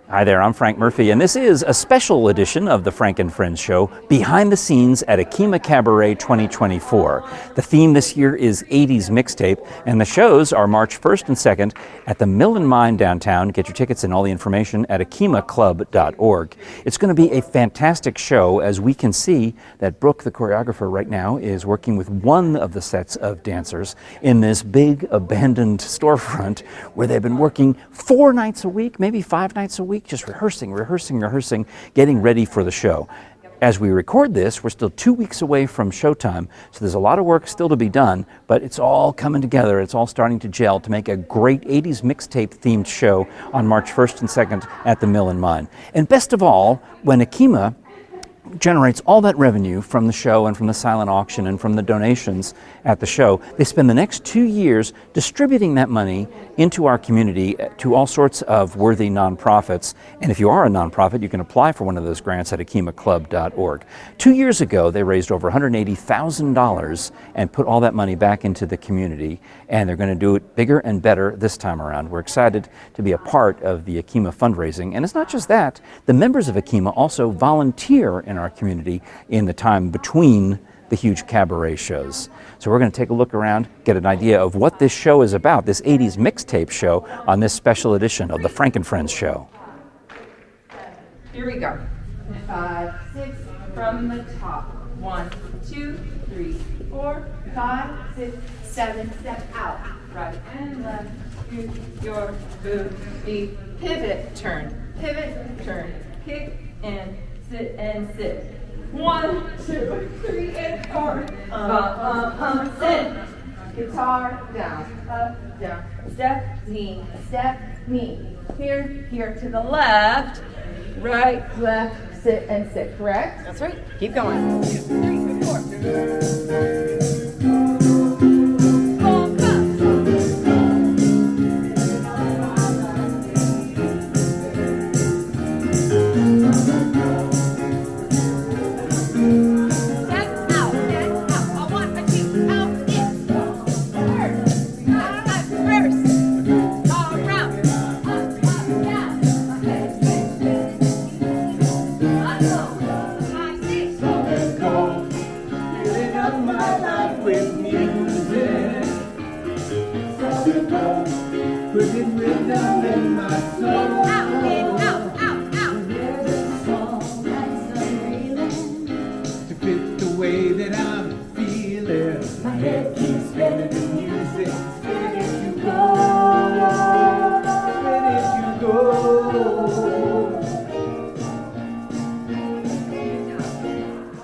Hi there, I'm Frank Murphy, and this is a special edition of the Frank and Friends Show, Behind the Scenes at Akima Cabaret 2024. The theme this year is 80s Mixtape, and the shows are March 1st and 2nd at the Mill and Mine downtown. Get your tickets and all the information at akimaclub.org. It's going to be a fantastic show, as we can see that Brooke, the choreographer right now, is working with one of the sets of dancers in this big abandoned storefront where they've been working 4 nights a week, maybe 5 nights a week, just rehearsing, getting ready for the show. As we record this, we're still 2 weeks away from showtime, so there's a lot of work still to be done, but it's all coming together. It's all starting to gel to make a great 80s mixtape themed show on March 1st and 2nd at the Mill and Mine. And best of all, when Akima generates all that revenue from the show and from the silent auction and from the donations at the show, they spend the next 2 years distributing that money into our community to all sorts of worthy nonprofits. And if you are a nonprofit, you can apply for one of those grants at akimaclub.org. 2 years ago, they raised over $180,000 and put all that money back into the community. And they're going to do it bigger and better this time around. We're excited to be a part of the Akima fundraising. And it's not just that. The members of Akima also volunteer in our community in the time between the huge cabaret shows. So we're going to take a look around, get an idea of what this show is about, this 80s mixtape show on this special edition of the Frank and Friends Show. Here we go. 5, 6 from the top. 1, 2, 3, 4, 5, 6, 7. Step out. Right and left. Use your booty. Pivot, turn. Pivot, turn. Kick and sit and sit. 1, 2, 3, and 4. Sit. Guitar down, up, down. Step, knee. Here to the left. Right, left, sit and sit. Correct? That's right. Keep going. 3, 4.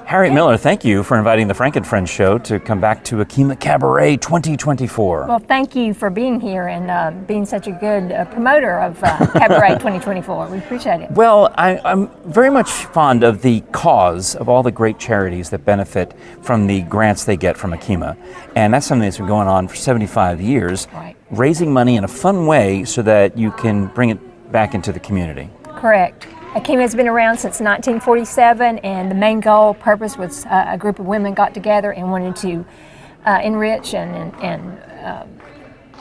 Harriet Miller, thank you for inviting the Frank and Friends Show to come back to Akima Cabaret 2024. Well, thank you for being here and being such a good promoter of Cabaret 2024. We appreciate it. Well, I'm very much fond of the cause of all the great charities that benefit from the grants they get from Akima. And that's something that's been going on for 75 years, right. Raising money in a fun way so that you can bring it back into the community. Correct. Akima has been around since 1947, and the main goal, purpose was a group of women got together and wanted to enrich and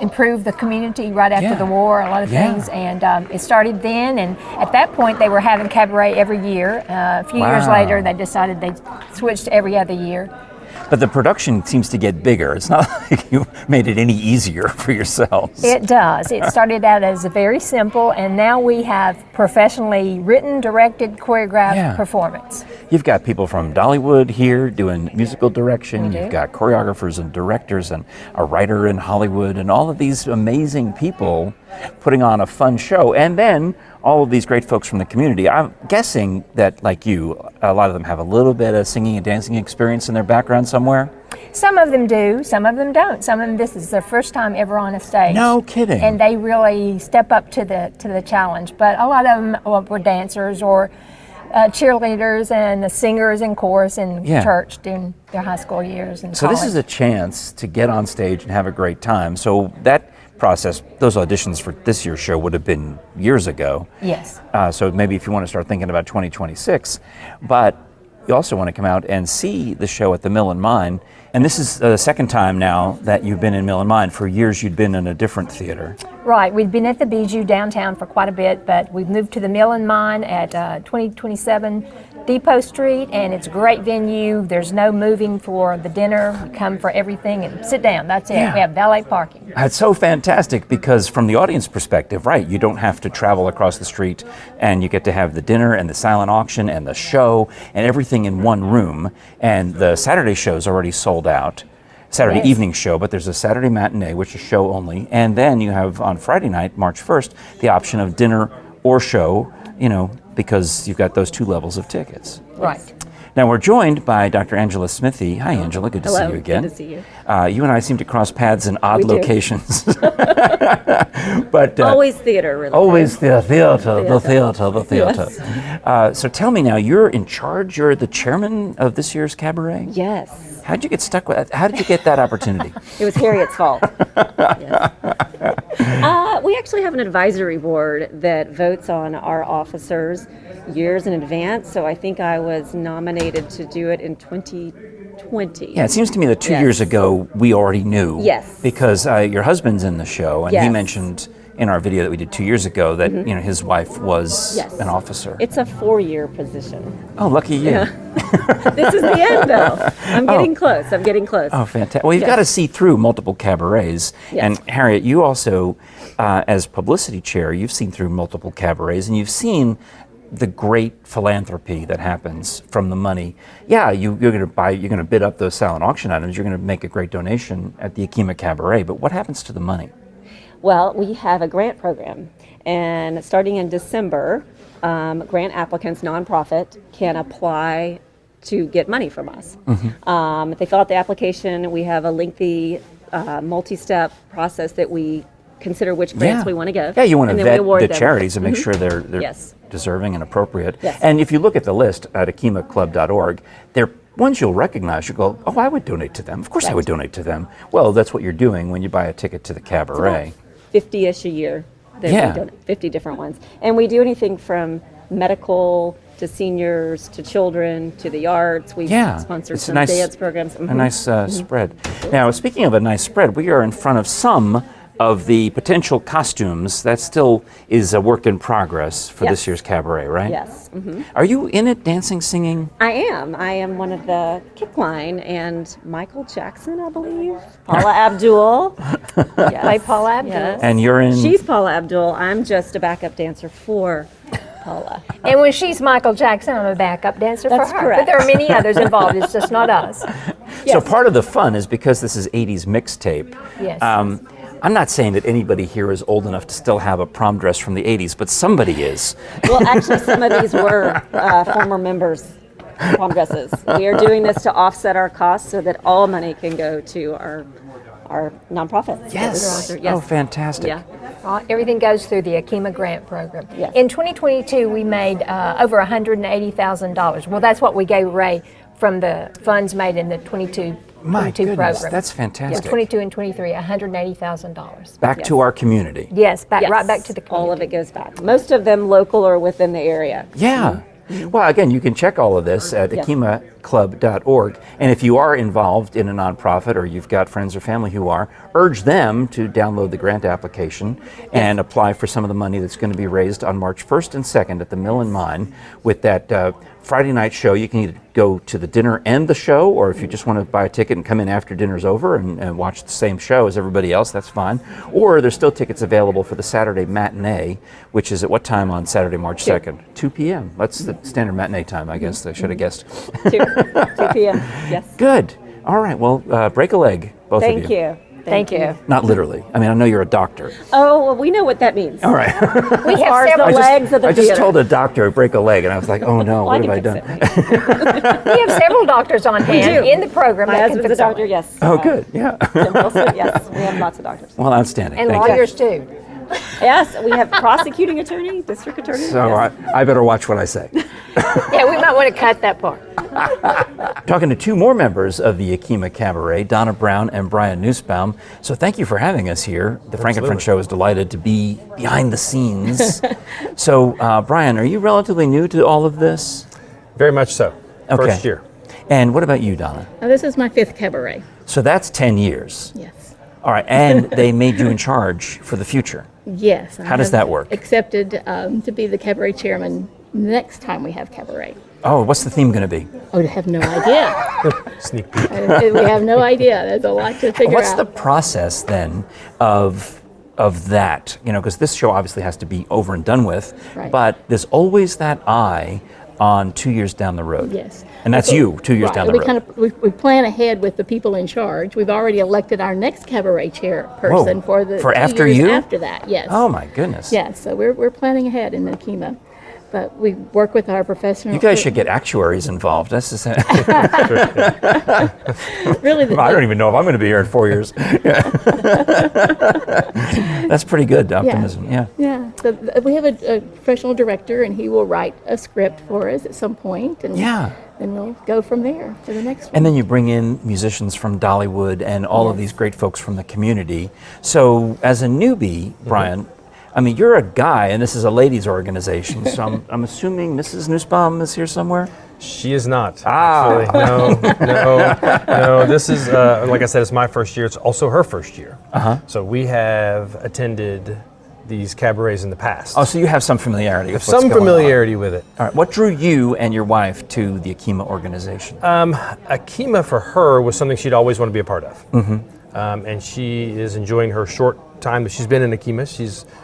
improve the community right after the war, a lot of things. And it started then, and at that point they were having cabaret every year. A few years later they decided they'd switch to every other year. But the production seems to get bigger. It's not like you made it any easier for yourselves. It does. It started out as very simple, and now we have professionally written, directed, choreographed performance. You've got people from Dollywood here doing musical direction. You've got choreographers and directors and a writer in Hollywood and all of these amazing people putting on a fun show. And then all of these great folks from the community. I'm guessing that, like you, a lot of them have a little bit of singing and dancing experience in their background somewhere? Some of them do, some of them don't. Some of them, this is their first time ever on a stage. No kidding. And they really step up to the challenge. But a lot of them were dancers or cheerleaders and the singers in chorus in church during their high school years and so college. This is a chance to get on stage and have a great time. So that process, those auditions for this year's show would have been years ago. Yes. So maybe if you want to start thinking about 2026. But you also want to come out and see the show at the Mill and Mine. And this is the second time now that you've been in Mill and Mine. For years, you'd been in a different theater. Right, we've been at the Bijou downtown for quite a bit, but we've moved to the Mill and Mine at 2027 Depot Street, and it's a great venue. There's no moving for the dinner. You come for everything and sit down. That's it. Yeah. We have valet parking. That's so fantastic because from the audience perspective, right, you don't have to travel across the street and you get to have the dinner and the silent auction and the show and everything in one room. And the Saturday show's already sold out. Saturday evening show, but there's a Saturday matinee, which is show only. And then you have on Friday night, March 1st, the option of dinner or show, you know, because you've got those two levels of tickets. Right. Now we're joined by Dr. Angela Smithy. Hi, Angela. Good to see you again. Good to see you. You and I seem to cross paths in odd We do. locations. But Always theater, really. always the theater. Yes. So tell me now, you're in charge. You're the chairman of this year's cabaret. Yes. How'd you get stuck with that? How did you get that opportunity? It was Harriet's fault. Yes. We actually have an advisory board that votes on our officers years in advance. So I think I was nominated to do it in 2020. Yeah, it seems to me that 2 Yes. years ago we already knew. Yes. Because your husband's in the show, and he Yes. mentioned in our video that we did 2 years ago that you know his wife was Yes. an officer. It's a 4-year position. Oh, lucky you. This is the end, though. I'm getting close. I'm getting close. Oh, fantastic. Well, you've Yes. got to see through multiple cabarets. Yes. And Harriet, you also, as publicity chair, you've seen through multiple cabarets, and you've seen the great philanthropy that happens from the money. Yeah, you're going to bid up those silent auction items. You're going to make a great donation at the Akima Cabaret. But what happens to the money? Well, we have a grant program, and starting in December, grant applicants, nonprofit, can apply to get money from us. If they fill out the application, we have a lengthy multi-step process that we consider which grants we want to give. Yeah, you want to and then we vet award the them. charities and make sure they're Yes. deserving and appropriate. Yes. And if you look at the list at akimaclub.org, they're ones you'll recognize. You go, oh, I would donate to them. Of course I would donate to them. Well, that's what you're doing when you buy a ticket to the cabaret. 50-ish a year. That Yeah. we donate, 50 different ones. And we do anything from medical to seniors to children to the arts. We've sponsored it's a some nice, dance programs. A nice spread. Now, speaking of a nice spread, we are in front of some of the potential costumes. That still is a work in progress for this Yes. year's cabaret, right? Yes. Are you in it, dancing, singing? I am. I am one of the kick line, and Michael Jackson, I believe. Paula Abdul. Yes. Play Paula Abdul. Yes. And you're in... She's Paula Abdul. I'm just a backup dancer for Paula. And when she's Michael Jackson, I'm a backup dancer That's for her. correct. But there are many others involved. It's just not us. So part of the fun is because this is 80s Mixtape. Yes. I'm not saying that anybody here is old enough to still have a prom dress from the 80s, but somebody is. Well, actually, some of these were former members' prom dresses. We are doing this to offset our costs so that all money can go to our nonprofits. Yes. Yes. Oh, fantastic. Yeah. Everything goes through the Akima grant program. Yes. In 2022, we made over $180,000. Well, that's what we gave Ray from the funds made in the 22 My goodness, program. that's Yeah, fantastic. 22 and 23, $180,000. Back to our community. Yes, back Yes. right back to the community. All of it goes back. Most of them local or within the area. Yeah. Well, again, you can check all of this at Yes. akimaclub.org. And if you are involved in a nonprofit or you've got friends or family who are, urge them to download the grant application and apply for some of the money that's going to be raised on March 1st and 2nd at the Mill and Mine with that Friday night show. You can either go to the dinner and the show, or if you just want to buy a ticket and come in after dinner's over and watch the same show as everybody else, that's fine. Or there's still tickets available for the Saturday matinee, which is at what time on Saturday, March 2nd? 2 p.m. That's the standard matinee time, I guess. I should have guessed. 2 p.m. Yes. Good. All right. Well, break a leg, both of you. Thank you. Thank you. Not literally. I mean, I know you're a doctor. Oh, well, we know what that means. All right. We As have far as several the legs of the I just theater. told a doctor break a leg, and I was like, oh no, Well, what I have I can done? fix it. We have several doctors on hand do. in the program. My that can husband's a fix all doctor, that. yes. Oh, good. Yeah. Jim Wilson, yes. We have lots of doctors. Well, outstanding. And Thank you. lawyers too. Yes, we have prosecuting attorney, district attorney. So yes. I better watch what I say. Yeah, we might want to cut that part. Talking to two more members of the Akima Cabaret, Donna Brown and Brian Nussbaum. So thank you for having us here. The Frank and Friend Show is delighted to be behind the scenes. So Brian, are you relatively new to all of this? Very much so. First year. And what about you, Donna? Now, this is my 5th cabaret. So that's 10 years. Yes. All right, and they made you in charge for the future. Yes. How does that work? Accepted to be the cabaret chairman next time we have cabaret. Oh, what's the theme going to be? Oh, I have no idea. Sneak peek. We have no idea. There's a lot to figure What's out. the process then of that? You know, because this show obviously has to be over and done with, Right. but there's always that eye on 2 years down the road. Yes. And that's So- you, 2 years right. down the we road. Kind of, we plan ahead with the people in charge. We've already elected our next cabaret chairperson Whoa. for the For 2 after years you? after that. Yes. Oh my goodness. Yes. So we're planning ahead in Akima. But we work with our professional. You guys should get actuaries involved. That's just, really. I don't even know if I'm going to be here in 4 years. That's pretty good optimism. Yeah. Yeah. So we have a professional director, and he will write a script for us at some point, and Yeah. then we'll go from there for the next one. And then you bring in musicians from Dollywood and all of these great folks from the community. So as a newbie, Brian, I mean, you're a guy, and this is a ladies' organization, so I'm assuming Mrs. Nussbaum is here somewhere? She is not. Actually. No. This is, like I said, it's my first year. It's also her first year. So we have attended these cabarets in the past. Oh, so you have some familiarity with what's Some going on. familiarity with it. All right. What drew you and your wife to the Akima organization? Akima for her was something she'd always want to be a part of. And she is enjoying her short time that she's been in Akima.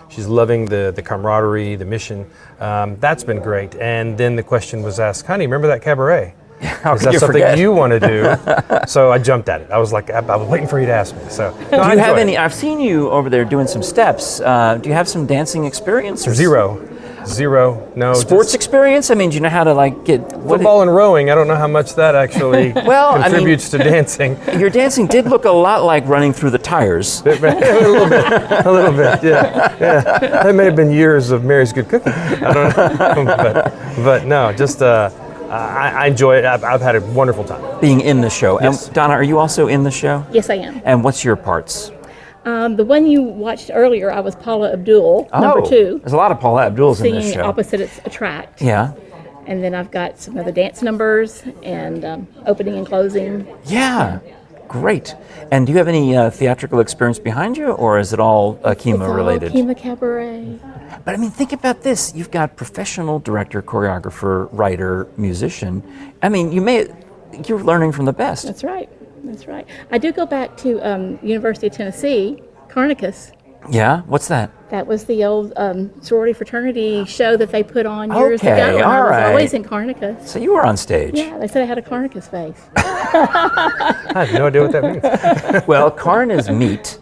She's loving the camaraderie, the mission. That's been great. And then the question was asked, honey, remember that cabaret? How Is could that you something forget? you want to do? So I jumped at it. I was like, I was waiting for you to ask me. So no, Do I you have enjoy any? it. I've seen you over there doing some steps. Do you have some dancing experience? Or Zero. No. Sports just experience? I mean, do you know how to like get what football and rowing. I don't know how much that actually Well, I mean- contributes to dancing. Your dancing did look a lot like running through the tires. A little bit, yeah. That may have been years of Mary's Good Cooking. I don't know, but no, just I enjoy it. I've had a wonderful time. Being in the show. Yes. And Donna, are you also in the show? Yes, I am. And what's your parts? The one you watched earlier, I was Paula Abdul, number 2, There's a lot of Paula Abduls in this singing show. Opposites Attract. Yeah. And then I've got some other dance numbers and opening and closing. Yeah. Great. And do you have any theatrical experience behind you, or is it all Akima related? Akima Cabaret. But I mean, think about this. You've got professional director, choreographer, writer, musician. I mean, you're learning from the best. That's right. That's right. I do go back to University of Tennessee, Carnicus. Yeah? What's that? That was the old sorority fraternity show that they put on years Okay, ago. And I all was right. always in Carnicus. So you were on stage. Yeah, they said I had a Carnicus face. I have no idea what that means. Well, carn is meat.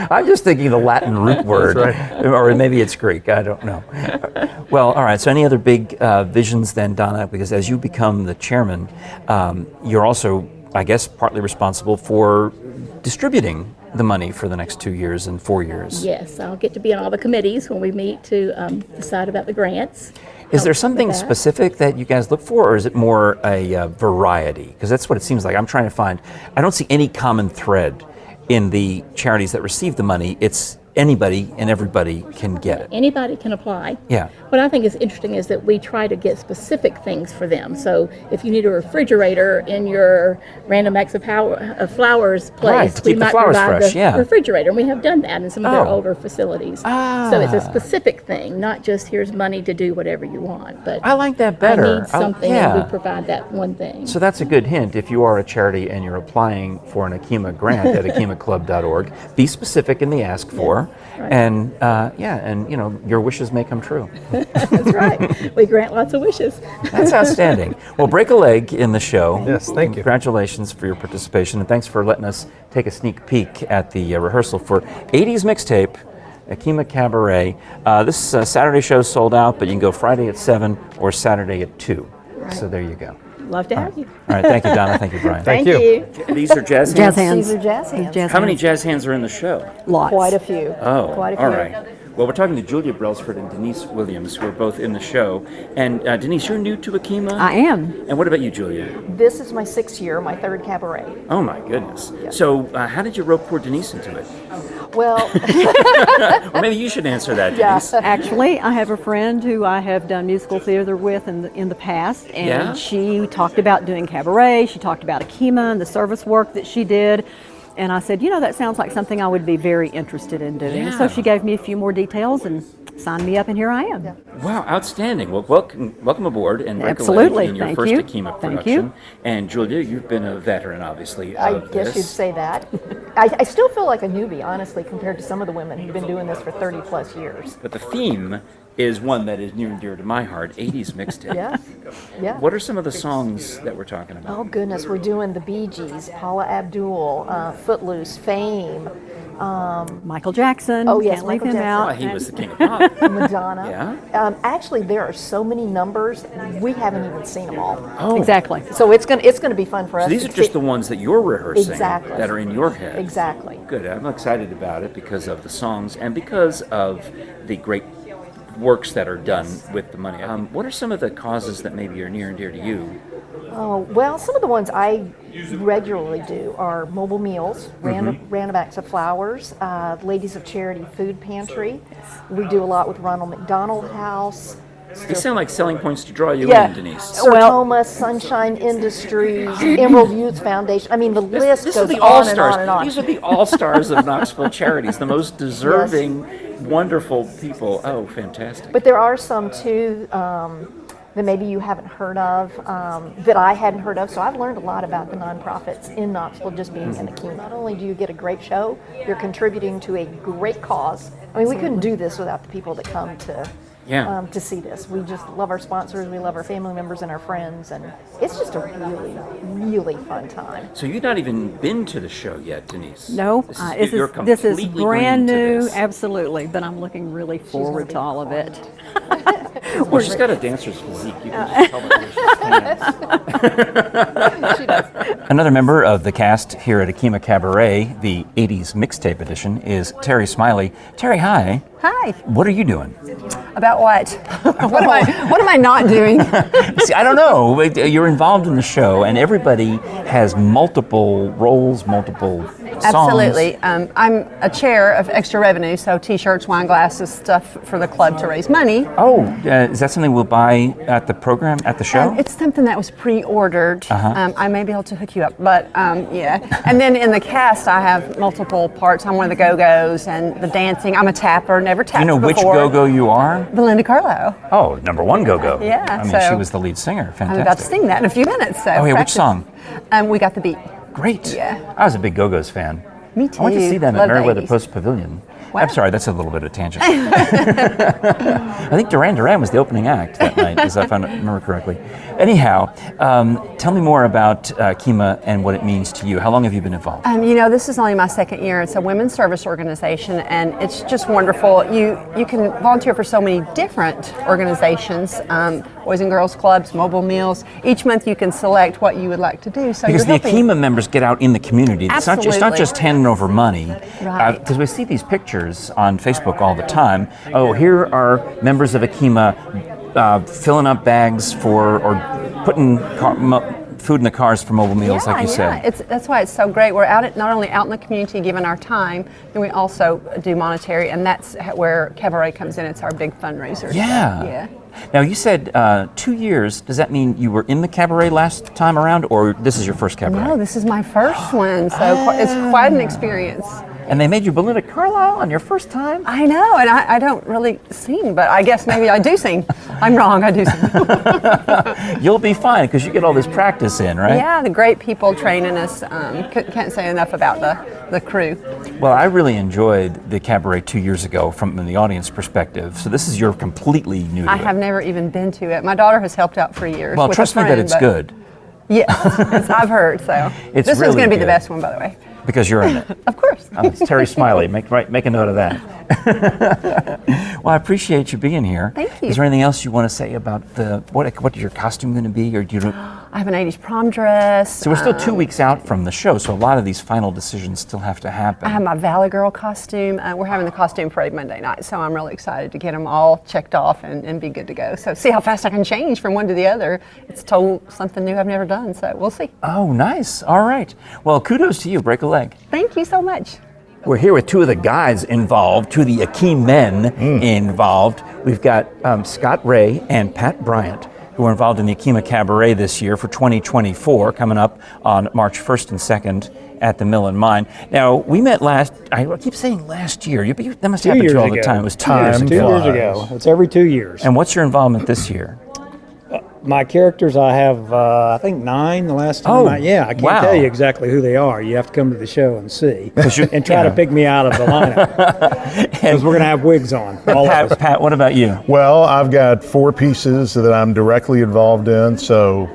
I'm just thinking the Latin root word. That's Or maybe it's Greek, I don't know. Well, all right, so any other big visions then, Donna? Because as you become the chairman, you're also, I guess, partly responsible for distributing the money for the next 2 years and 4 years. Yes, I'll get to be on all the committees when we meet to decide about the grants. Is there Help something with that. specific that you guys look for, or is it more a variety? Because that's what it seems like. I'm trying to find, I don't see any common thread in the charities that receive the money. It's anybody and everybody can get it. Anybody can apply. Yeah. What I think is interesting is that we try to get specific things for them. So if you need a refrigerator in your random acts of flowers place, Right, to we keep the might flowers provide fresh, the yeah. refrigerator. And we have done that in some of their Oh. older facilities. So it's Ah. a specific thing, not just here's money to do whatever you want. But I like that better. I need something and yeah. we provide that one thing. So that's a good hint. If you are a charity and you're applying for an Akima grant at akimaclub.org, be specific in the ask for, right. and your wishes may come true. That's right. We grant lots of wishes. That's outstanding. Well, break a leg in the show. Yes, thank you. Congratulations for your participation, and thanks for letting us take a sneak peek at the rehearsal for 80s Mixtape, Akima Cabaret. This Saturday show is sold out, but you can go Friday at 7 or Saturday at 2. Right. So there you go. Love to have you. All right, thank you, Donna. Thank you, Brian. Thank Thank you. you. These are jazz Jazz hands? hands. These are jazz hands. Jazz How many hands. jazz hands are in the show? Lots. Quite a few. Oh, Quite a few. all right. Well, we're talking to Julia Brailsford and Denise Williams, who are both in the show. And Denise, you're new to Akima? I am. And what about you, Julia? This is my 6th year, my 3rd cabaret. Oh, my goodness. So how did you rope poor Denise into it? Well, Or maybe you should answer that, yeah. Denise. Actually, I have a friend who I have done musical theater with in the past, and Yeah? she talked about doing cabaret. She talked about Akima and the service work that she did. And I said, you know, that sounds like something I would be very interested in doing. Yeah. So she gave me a few more details and signed me up, and here I am. Wow, outstanding. Well, welcome aboard and break a Absolutely. leg in your Thank first you. Akima Thank production. you. And Julia, you've been a veteran, obviously, I of guess this. you'd say that. I still feel like a newbie, honestly, compared to some of the women who've been doing this for 30 plus years. But the theme is one that is near and dear to my heart, 80s Mixtape. Yeah, yeah. What are some of the songs that we're talking about? Oh goodness, we're doing the Bee Gees, Paula Abdul, Footloose, Fame, Michael Jackson. Oh, yes, Can't leave Michael him Jackson. Oh, out. he was the king of pop. Madonna. Yeah? Actually, there are so many numbers, we haven't even seen them all. Oh, Exactly. So it's gonna be fun for us. So these to are just see- the ones that you're rehearsing Exactly. that are in your head. Exactly. Good. I'm excited about it because of the songs and because of the great works that are done with the money. What are some of the causes that maybe are near and dear to you? Oh, well, some of the ones I regularly do are mobile meals, random acts of flowers, Ladies of Charity Food Pantry. We do a lot with Ronald McDonald House. They sound like selling points to draw you Yeah. in, Denise. Sertoma, Sunshine Industries, Emerald Youth Foundation. I mean, the list This are goes the on and all-stars. on and on. These are the all-stars of Knoxville Charities, the most deserving, wonderful people. Oh, fantastic. But there are some too that maybe you haven't heard of, that I hadn't heard of. So I've learned a lot about the nonprofits in Knoxville just being in Akima. Not only do you get a great show, you're contributing to a great cause. I mean, we couldn't do this without the people that come to see this. We just love our sponsors, we love our family members and our friends, and it's just a really, really fun time. So you've not even been to the show yet, Denise? No, You're this is completely brand green to new, this. absolutely, but I'm looking really forward to all of it. Well, she's got a dancer's physique. You can just tell by the way she stands. Another member of the cast here at Akima Cabaret, the 80s Mixtape edition, is Terry Smiley. Terry, hi. Hi. What are you doing? About what? What am I not doing? See, I don't know. You're involved in the show, and everybody has multiple roles, multiple songs. Absolutely. I'm a chair of extra revenue, so T-shirts, wine glasses, stuff for the club to raise money. Oh, is that something we'll buy at the program, at the show? It's something that was pre-ordered. I may be able to hook you up, but yeah. And then in the cast, I have multiple parts. I'm one of the go-go's and the dancing. I'm a tapper, never tapped Do you know which before. go-go you are? Belinda Carlisle. Oh, number one go-go. Yeah, I mean, so she was the lead singer. Fantastic. I'm about to sing that in a few minutes. So Oh, yeah, which practice. song? We Got the Beat. Great. Yeah. I was a big Go-Go's fan. Me too. I went to see them at Love the Meriwether 80s. Post Pavilion. Wow. I'm sorry, that's a little bit of a tangent. I think Duran Duran was the opening act that night, if I remember correctly. Anyhow, tell me more about Akima and what it means to you. How long have you been involved? This is only my second year. It's a women's service organization, and it's just wonderful. You can volunteer for so many different organizations, Boys and Girls Clubs, mobile meals. Each month you can select what you would like to do. So Because you're the helping. Akima members get out in the community. It's not Absolutely. just handing over money. Right. Because we see these pictures on Facebook all the time. Oh, here are members of Akima filling up bags or putting food in the cars for mobile meals, like you said. That's why it's so great. We're not only out in the community giving our time, then we also do monetary, and that's where Cabaret comes in. It's our big fundraiser. Yeah. So, yeah. Now, you said 2 years. Does that mean you were in the cabaret last time around, or this is your first cabaret? No, this is my first one, so it's quite an experience. And they made you Belinda Carlisle on your first time? I know, and I don't really sing, but I guess maybe I do sing. I'm wrong, I do sing. You'll be fine, because you get all this practice in, right? Yeah, the great people training us. Can't say enough about the crew. Well, I really enjoyed the cabaret 2 years ago from the audience perspective. So this is your completely new to I it. have never even been to it. My daughter has helped out for years. Well, with trust a me that friend, it's but- good, Yes, I've heard, so. It's this one's really going to be good. the best one, by the way. because you're in it. Of course. Oh, it's Terry Smiley. Make a note of that. Well, I appreciate you being here. Thank you. Is there anything else you want to say about what is your costume going to be, or do you? I have an 80s prom dress. So we're still 2 weeks out from the show, so a lot of these final decisions still have to happen. I have my Valley Girl costume. We're having the costume parade Monday night, so I'm really excited to get them all checked off and be good to go. So see how fast I can change from one to the other. It's total something new I've never done, so we'll see. Oh, nice. All right. Well, kudos to you. Break a leg. Thank you so much. We're here with two of the guys involved, two of the Akim men involved. We've got Scott Ray and Pat Bryant, who are involved in the Akima Cabaret this year for 2024, coming up on March 1st and 2nd at the Mill and Mine. Now, we met I keep saying last year, that must happen to you all the time. It was 2 years ago. 2 years ago. It's every 2 years. And what's your involvement this year? My characters, I have, I think 9 the last time. I can't tell you exactly who they are. You have to come to the show and see. And try to pick me out of the lineup. Because we're going to have wigs on. Pat, what about you? Well, I've got 4 pieces that I'm directly involved in. So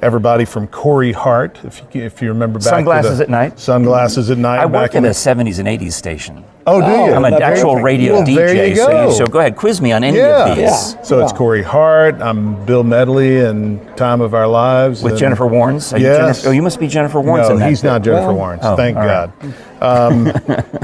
everybody from Corey Hart, if you remember back Sunglasses at Night. Sunglasses at Night. I work at a 70s and 80s station. Oh, do you? I'm an actual radio DJ. There you go. So go ahead, quiz me on any of these. Yeah. So it's Corey Hart. I'm Bill Medley in Time of Our Lives. With Jennifer Warnes? Yes. You must be Jennifer Warnes in that. No, he's not Jennifer Warnes. Thank God.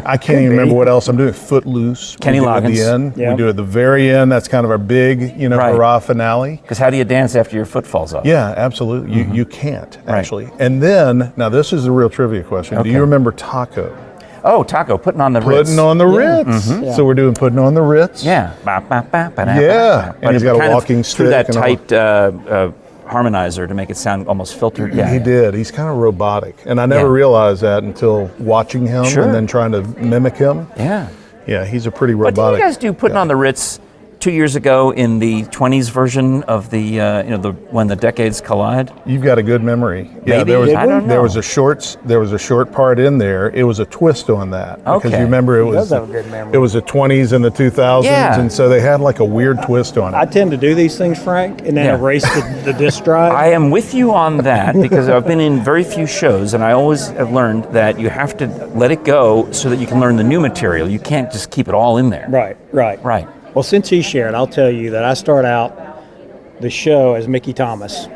I can't even remember what else I'm doing. Footloose. Kenny Loggins. At the end. Yeah. We do it at the very end. That's kind of our big, hurrah finale. Because how do you dance after your foot falls off? Yeah, absolutely. You can't, actually. And then, now this is a real trivia question. Okay. Do you remember Taco? Oh, Taco, Putting on the Ritz. Putting on the Ritz. Yeah. So we're doing Putting on the Ritz. Yeah. Yeah. And he's got a walking stick. Through that and tight harmonizer to make it sound almost filtered. Yeah. He did. He's kind of robotic. And I never realized that until watching him and then trying to mimic him. Yeah. Yeah, he's a pretty But robotic. did you guys do Putting on the Ritz 2 years ago in the 20s version of the when the decades collide? You've got a good memory. Yeah, Maybe? I don't know. There was a short part in there. It was a twist on that. Because Okay. you remember it was have a good memory. it was the 20s and the 2000s, Yeah. and so they had like a weird twist on it. I tend to do these things, Frank, and then erase the disk drive. I am with you on that because I've been in very few shows and I always have learned that you have to let it go so that you can learn the new material. You can't just keep it all in there. Right. Well, since he shared, I'll tell you that I start out the show as Mickey Thomas.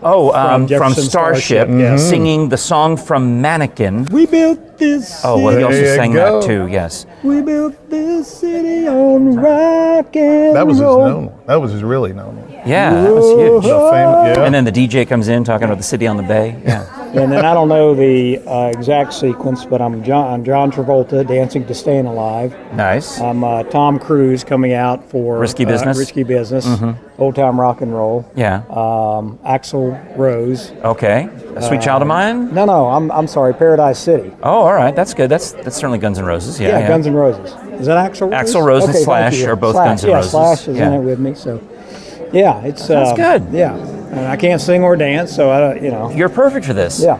Oh, from Jefferson Starship, Starship, singing the song from Mannequin. We built this Oh, well, he also There you sang go. that too, yes. We built this city on rock and That was his roll. known one. That was his really known one. Yeah, that was huge. The famous, And then the DJ comes in talking about the city on the bay. Yeah. And then I don't know the exact sequence, but I'm John Travolta dancing to Staying Alive. Nice. I'm Tom Cruise coming out for Risky Business? Risky Business, Old Time Rock and Roll. Yeah. Axl Rose. Okay. A Sweet Child of Mine? No, I'm sorry, Paradise City. Oh, all right. That's good. That's certainly Guns N' Roses. Yeah. Guns N' Roses. Is that Axl Rose? Axl Rose and Okay, Slash thank you. are both Slash, Guns N' Roses. Slash is Yeah. in it with me, so yeah, it's That's good. Yeah, and I can't sing or dance, so You're perfect for this. Yeah.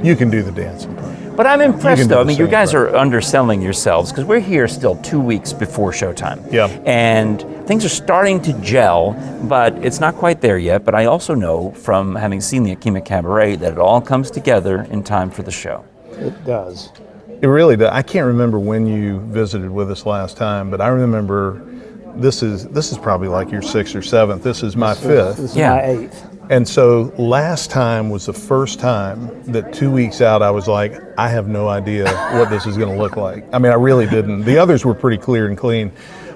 you can do the dancing part. But I'm You impressed, can do though. I the mean, you same guys part. are underselling yourselves because we're here still 2 weeks before showtime. Yeah. And things are starting to gel, but it's not quite there yet. But I also know from having seen the Akima Cabaret that it all comes together in time for the show. It does. It really does. I can't remember when you visited with us last time, but I remember this is probably like your 6th or 7th. This is my 5th. This is Yeah. my 8th. And so last time was the first time that 2 weeks out I was like, I have no idea what this is going to look like. I mean, I really didn't. The others were pretty clear and clean.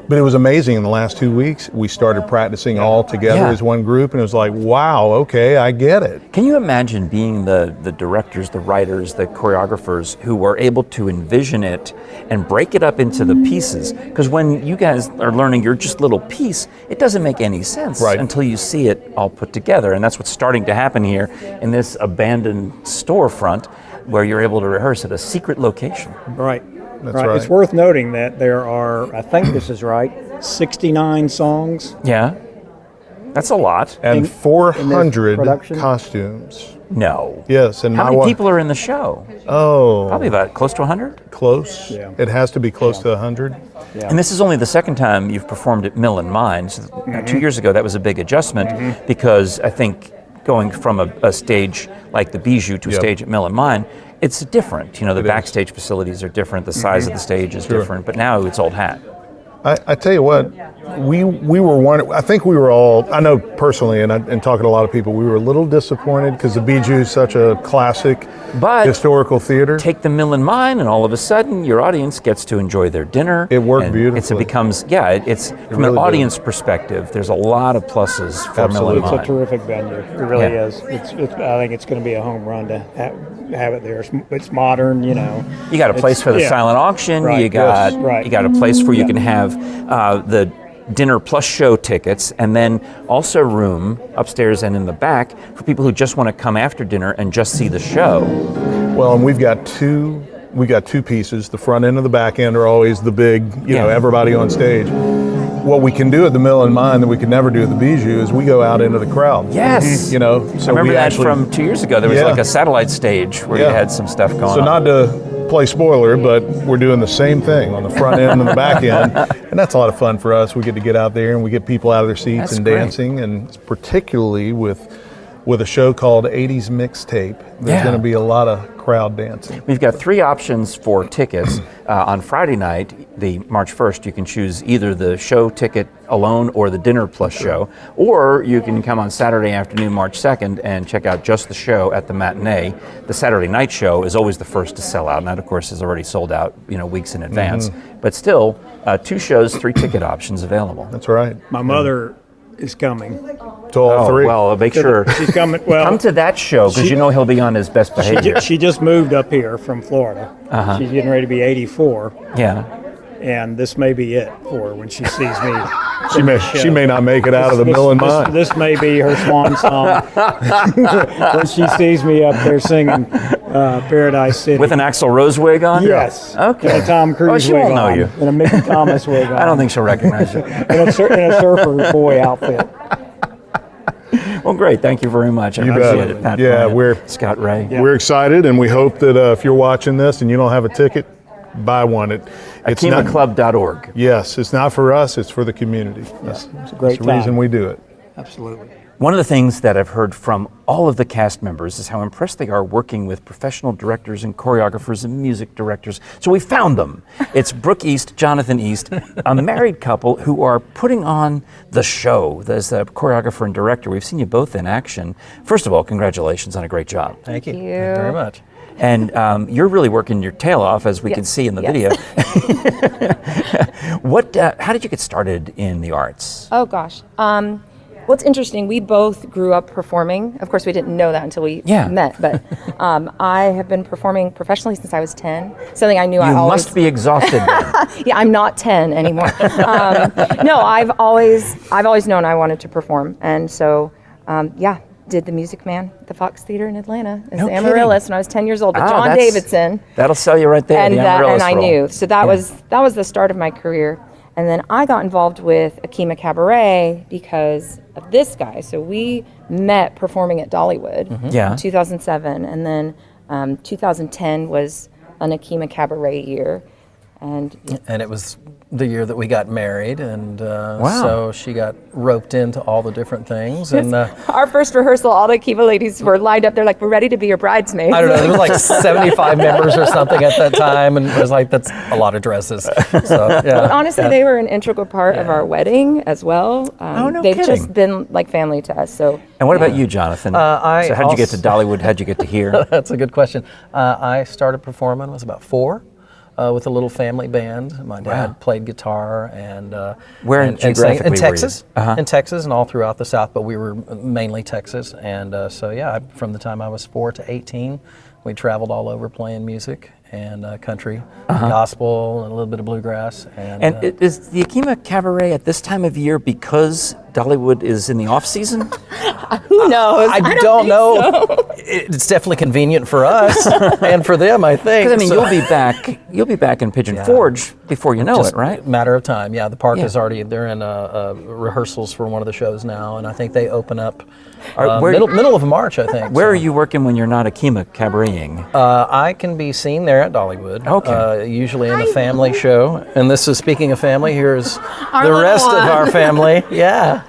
But it was amazing. In the last 2 weeks, we started practicing all together Yeah. as one group, and it was like, wow, okay, I get it. Can you imagine being the directors, the writers, the choreographers who were able to envision it and break it up into the pieces? Because when you guys are learning your just little piece, it doesn't make any sense until you see it all put together. And that's what's starting to happen here in this abandoned storefront where you're able to rehearse at a secret location. Right. That's right. right. It's worth noting that there are, I think this is right, 69 songs. Yeah. That's a lot. And 400 production? costumes. No. Yes, and How my many one- people are in the show? Oh, Probably about close to 100. close. Yeah. It has to be close to 100. Yeah. And this is only the second time you've performed at Mill and Mine. So 2 years ago, that was a big adjustment because I think going from a stage like the Bijou to a Yep. stage at Mill and Mine, it's different. You know, the It is. backstage facilities are different, the size of the stage is Sure. different, but now it's old hat. I tell you what, we were one. I think we were all. I know personally, and talking to a lot of people, we were a little disappointed because the Bijou is such a classic, historical theater. Take the Mill and Mine, and all of a sudden, your audience gets to enjoy their dinner. It worked beautifully. It becomes, it's from an audience perspective. There's a lot of pluses for Mill and Mine. It's a terrific venue. It really is. I think it's going to be a home run to have it there. It's modern, You got a place for the silent auction. Right. You got a place where you can have the dinner plus show tickets, and then also room upstairs and in the back for people who just want to come after dinner and just see the show. Well, and we've got two pieces. The front end and the back end are always the big, everybody on stage. What we can do at the Mill and Mine that we could never do at the Bijou is we go out into the crowd. Yes. So I remember that from 2 years ago. There was like a satellite stage where you had some stuff going on. So not to play spoiler, but we're doing the same thing on the front end and the back end, and that's a lot of fun for us. We get to get out there and we get people out of their seats and dancing, and particularly with a show called 80s Mixtape, there's going to be a lot of crowd dancing. We've got 3 options for tickets. On Friday night, the March 1st, you can choose either the show ticket alone or the dinner plus show, or you can come on Saturday afternoon, March 2nd, and check out just the show at the matinee. The Saturday night show is always the first to sell out, and that, of course, is already sold out, weeks in advance. But still, 2 shows, 3 ticket options available. That's right. My mother is coming. To all 3. Well, make sure. She's coming. Well, come to that show because he'll be on his best behavior. She just moved up here from Florida. She's getting ready to be 84. Yeah. And this may be it for her when she sees me. She may not make it out of the Mill and Mine. This may be her swan song when she sees me up there singing Paradise City. With an Axl Rose wig on? Yes. Okay. And a Tom Cruise she wig won't know on. you. And a Mickey Thomas wig on. I don't think she'll recognize you. In a surfer boy outfit. Well, great. Thank you very much. I appreciate it, Pat. We're Scott Ray. We're excited, and we hope that if you're watching this and you don't have a ticket, buy one. It's AkimaClub.org. Yes, it's not for us; it's for the community. It's a great That's the reason we do it. Absolutely. One of the things that I've heard from all of the cast members is how impressed they are working with professional directors and choreographers and music directors. So we found them. It's Brooke East, Jonathan East, a married couple who are putting on the show. There's a choreographer and director. We've seen you both in action. First of all, congratulations on a great job. Thank you. Thank you very much. And you're really working your tail off, as we can see in the video. How did you get started in the arts? Oh gosh. Well, it's interesting. We both grew up performing. Of course, we didn't know that until we met. But I have been performing professionally since I was 10. Something I knew I always... You must be exhausted then. Yeah, I'm not 10 anymore. No, I've always known I wanted to perform, and so did the Music Man at the Fox Theater in Atlanta as the Amaryllis when I was 10 years old with John Davidson. That'll sell you right there. And I knew. So that was the start of my career. And then I got involved with Akima Cabaret because of this guy. So we met performing at Dollywood in 2007. And then 2010 was an Akima Cabaret year. And it was the year that we got married, and so she got roped into all the different things. And our first rehearsal, all the Akima ladies were lined up. They're like, "We're ready to be your bridesmaids." I don't know. There was like 75 members or something at that time, and it was like, that's a lot of dresses. So yeah. But honestly, they were an integral part of our wedding as well. They've just been like family to us. So. And what about you, Jonathan? So how did you get to Dollywood? How'd you get to here? That's a good question. I started performing when I was about 4. With a little family band. My dad played guitar and sang in Texas, in Texas and all throughout the South, but we were mainly Texas. And from the time I was 4 to 18, we traveled all over playing music and country, gospel, and a little bit of bluegrass. And is the Akima Cabaret at this time of year because Dollywood is in the off season? Who knows? I don't know. So. It's definitely convenient for us and for them, I think. Because you'll be back in Pigeon Forge before you know it, right? Matter of time. Yeah, the park is already. They're in rehearsals for one of the shows now, and I think they open up middle of March, I think. Where are you working when you're not Akima Cabareting? I can be seen there at Dollywood. Okay. Usually in the family show, and this is speaking of family. Here's the rest of our family. Yeah.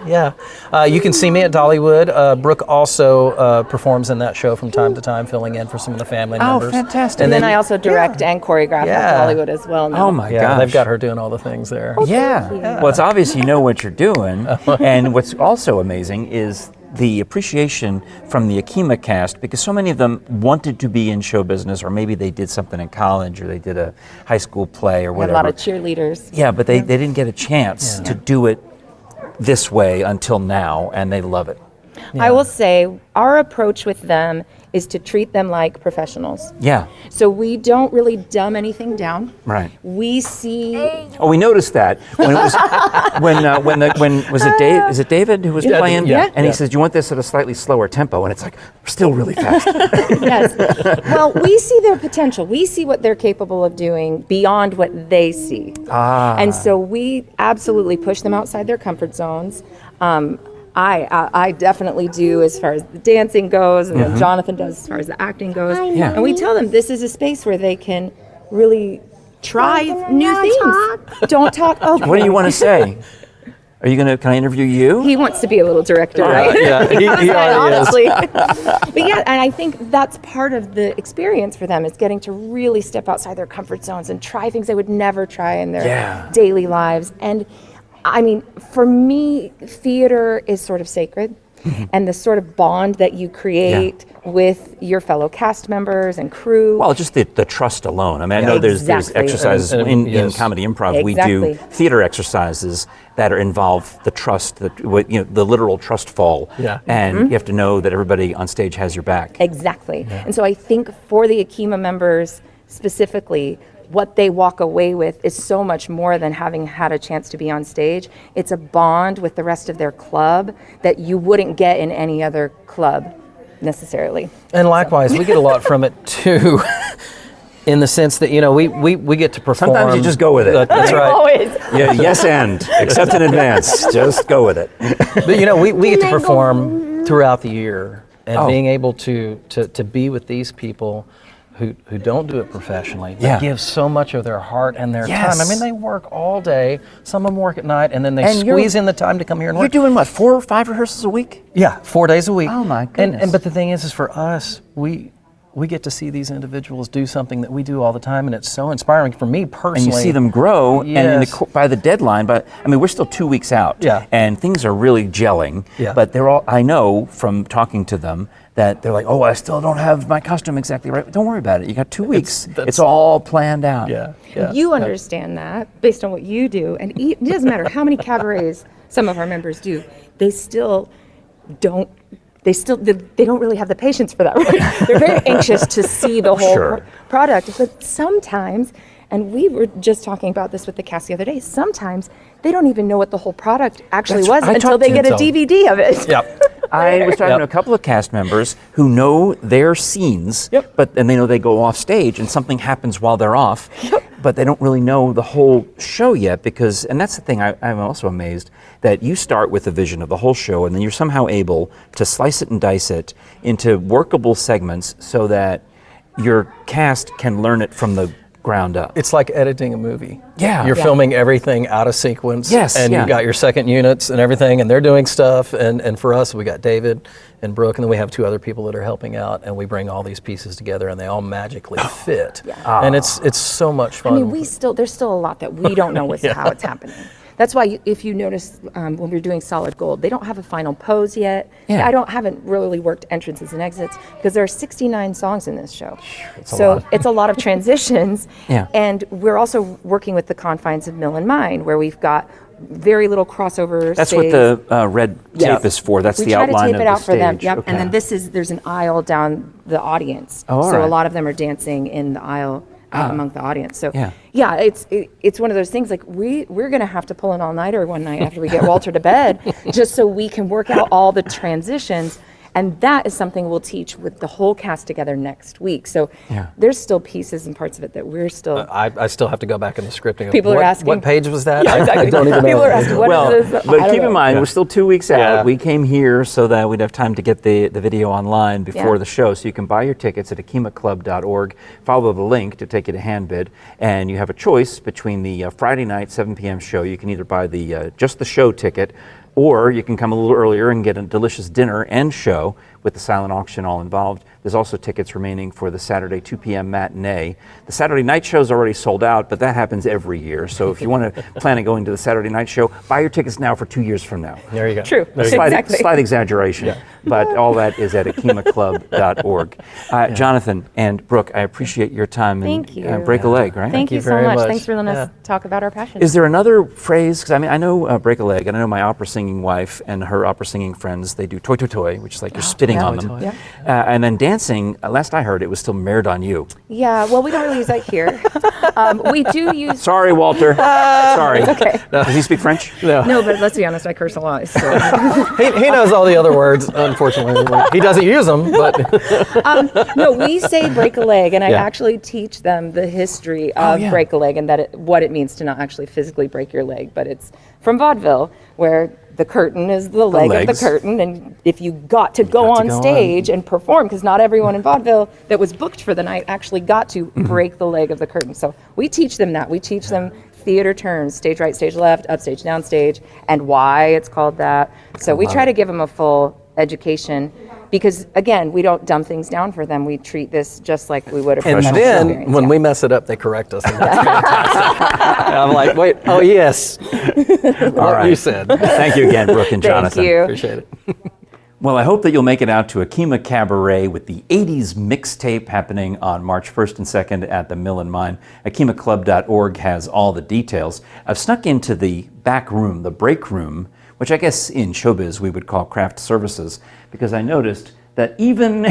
You can see me at Dollywood. Brooke also performs in that show from time to time, filling in for some of the family members. Oh, fantastic. And then I also direct and choreograph at Dollywood as well now. Oh my gosh. gosh. They've got her doing all the things there. Yeah. Well, it's obvious you know what you're doing. And what's also amazing is the appreciation from the Akima cast, because so many of them wanted to be in show business, or maybe they did something in college, or they did a high school play or whatever. A lot of cheerleaders. Yeah, but they didn't get a chance to do it this way until now, and they love it. I will say our approach with them is to treat them like professionals. Yeah. So we don't really dumb anything down. Right. We see. Oh, we noticed that when it was when was it Dave? Is it David who was playing? Yeah. And he says, "You want this at a slightly slower tempo," and it's like still really fast. Yes. Well, we see their potential. We see what they're capable of doing beyond what they see. And so we absolutely push them outside their comfort zones. I definitely do as far as the dancing goes, and then Jonathan does as far as the acting goes. Yeah. And we tell them this is a space where they can really try new things. Don't talk. Oh, What do you want to say? Are you gonna? Can I interview you? He wants to be a little director, right? Yeah, he already Honestly. But yeah, and I think that's part of the experience for them is getting to really step outside their comfort zones and try things they would never try in their daily lives. And I mean, for me, theater is sort of sacred. And the sort of bond that you create with your fellow cast members and crew. Well, just the trust alone. I mean, I know there's exercises in comedy improv. We do theater exercises that involve the trust, the literal trust fall. Yeah. And you have to know that everybody on stage has your back. Exactly. And so I think for the Akima members specifically, what they walk away with is so much more than having had a chance to be on stage. It's a bond with the rest of their club that you wouldn't get in any other club necessarily. And likewise, we get a lot from it too. In the sense that, we get to perform. Sometimes you just go with it. That's right. Always. Yeah, yes and. Accept in advance. Just go with it. But, we get to perform throughout the year. And being able to be with these people who don't do it professionally, but give so much of their heart and their time. I mean, they work all day. Some of them work at night, and then they squeeze in the time to come here and work. You're doing what, 4 or 5 rehearsals a week? Yeah, 4 days a week. Oh my goodness! But the thing is for us, we get to see these individuals do something that we do all the time, and it's so inspiring for me personally. And you see them grow, and by the deadline, we're still 2 weeks out, and things are really gelling. Yeah. But I know from talking to them that they're like, oh, I still don't have my costume exactly right. Don't worry about it. You got 2 weeks. It's all planned out. Yeah. You understand that based on what you do, and it doesn't matter how many cabarets some of our members do. They don't really have the patience for that. Right? They're very anxious to see the whole product. But sometimes, and we were just talking about this with the cast the other day, sometimes they don't even know what the whole product actually was until they get a DVD of it. Yep. I was talking to a couple of cast members who know their scenes, and they know they go off stage and something happens while they're off, but they don't really know the whole show yet and that's the thing, I'm also amazed that you start with a vision of the whole show and then you're somehow able to slice it and dice it into workable segments so that your cast can learn it from the ground up. It's like editing a movie. Yeah. You're filming everything out of sequence. Yes. And you've got your second units and everything, and they're doing stuff. And for us, we got David and Brooke, and then we have 2 other people that are helping out, and we bring all these pieces together, and they all magically fit. And it's so much fun. I mean, there's still a lot that we don't know how it's happening. That's why if you notice when we're doing Solid Gold, they don't have a final pose yet. Yeah. I haven't really worked entrances and exits because there are 69 songs in this show. It's a lot of transitions. Yeah. And we're also working with the confines of Mill and Mine, where we've got very little crossover. That's what the red tape is for. That's the outline of the stage. We try to tape it out for them. Yep. Okay. And then there's an aisle down the audience. Oh, all so right. a lot of them are dancing in the aisle. Among the audience. So yeah, it's one of those things like we're going to have to pull an all-nighter one night after we get Walter to bed just so we can work out all the transitions. And that is something we'll teach with the whole cast together next week. So there's still pieces and parts of it that we're still... I still have to go back in the scripting. People are asking... What page was that? Yeah, exactly. I don't even know. People are asking, what is this? But keep in mind, we're still 2 weeks out. We came here so that we'd have time to get the video online before the show. So you can buy your tickets at akimaclub.org. Follow the link to take you to Handbid. And you have a choice between the Friday night 7 p.m. show. You can either buy just the show ticket, Or you can come a little earlier and get a delicious dinner and show with the silent auction all involved. There's also tickets remaining for the Saturday 2 p.m. matinee. The Saturday night show is already sold out, but that happens every year. So if you want to plan on going to the Saturday night show, buy your tickets now for 2 years from now. There you go. True. Slight exaggeration, but all that is at akimaclub.org. Jonathan and Brooke, I appreciate your time. Thank you. Break a leg, right? Thank you so very much. much. Thanks for letting us talk about our passion. Is there another phrase? Because I mean, I know break a leg, and I know my opera singing wife and her opera singing friends, they do toi toi toi, which is like you're spitting on them. Yeah. And then dancing, last I heard, it was still merde on you. Yeah, well, we don't really use that here. We do use... Sorry, Walter. Sorry. Okay. Does he speak French? No, but let's be honest, I curse a lot. So. He knows all the other words, unfortunately. He doesn't use them, but... No, we say break a leg, and I actually teach them the history of break a leg and what it means to not actually physically break your leg. But it's from vaudeville, where the curtain is the leg of the curtain, and if you got to go on stage and perform, because not everyone in vaudeville that was booked for the night actually got to break the leg of the curtain. So we teach them that. We teach them theater terms, stage right, stage left, upstage, downstage, and why it's called that. So we try to give them a full education, because again, we don't dumb things down for them. We treat this just like we would a professional experience. And then when we we mess it up, they correct us. And that's fantastic. And I'm like, wait, oh yes, what you said. Thank you again, Brooke and Jonathan. Thank you. Appreciate it. Well, I hope that you'll make it out to Akima Cabaret with the 80s Mixtape happening on March 1st and 2nd at the Mill and Mine. AkimaClub.org has all the details. I've snuck into the back room, the break room, which I guess in showbiz we would call craft services, because I noticed that even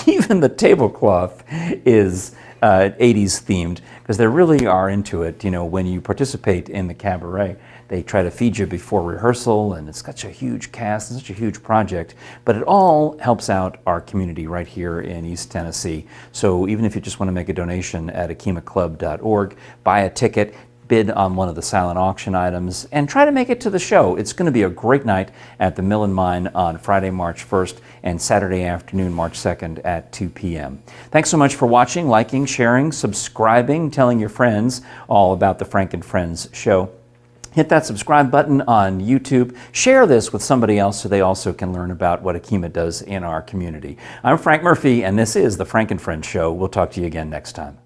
even the tablecloth is 80s themed, because they really are into it. You know, when you participate in the cabaret, they try to feed you before rehearsal, and it's such a huge cast and such a huge project, but it all helps out our community right here in East Tennessee. So even if you just want to make a donation at akimaclub.org, buy a ticket, bid on one of the silent auction items, and try to make it to the show. It's going to be a great night at the Mill and Mine on Friday, March 1st, and Saturday afternoon, March 2nd at 2 p.m. Thanks so much for watching, liking, sharing, subscribing, telling your friends all about the Frank and Friends show. Hit that subscribe button on YouTube. Share this with somebody else so they also can learn about what Akima does in our community. I'm Frank Murphy, and this is the Frank and Friends show. We'll talk to you again next time.